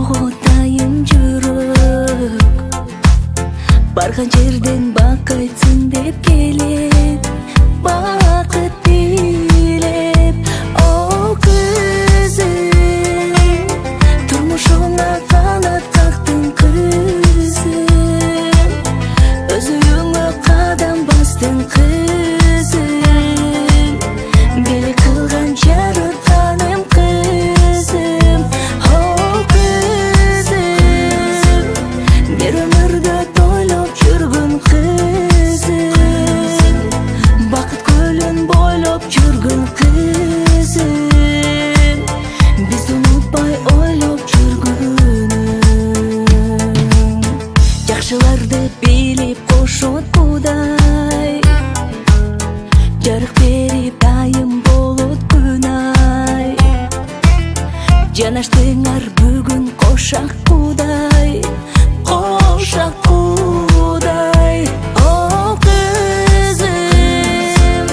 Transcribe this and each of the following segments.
Оғытайым жүрек барған жерден бақ айтсын деп келет, бақыт билеп. О күзім, тұрмышыңа қанат қақтың күзім, өз үйіңе қадам бастың қызым, белек қылған жаратқаным қызым. О күзім, бір өмірді тойлап жүргін қызым, бақыт көлін бойлап жүргін қызым, бізді ұмытпай ойлап жүргінім. Жақшыларды билеп қошот құдай, жарық беріп дайым болот күн ай. Жанаштыңар бүгін қошақ құдай, қошақ құдай. О күзім,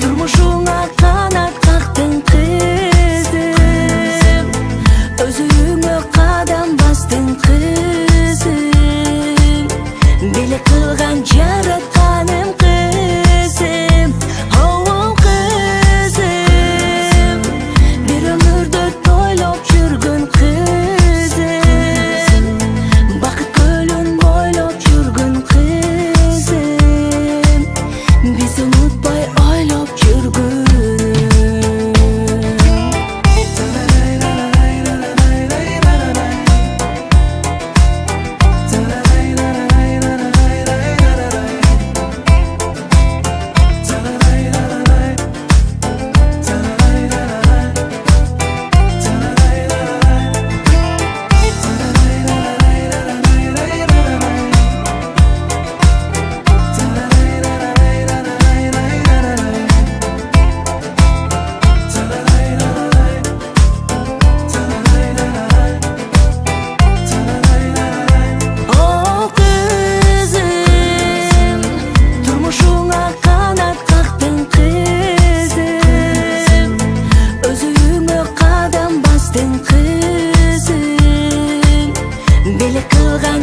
тұрмышыңа қанат қақтың қызым, өз үйіңе қадам бастың қызым, белек қылған жаратқаным қызым. О қызым, бір өмірді тойлап жүргін қызым, бақыт көлін бойлап жүргін қызым, біз ұмытпай ойлап жүргін. Тұрмышыңа қанат қақтың қызым, өз үйіңе қадам бастың қызым, белек қылған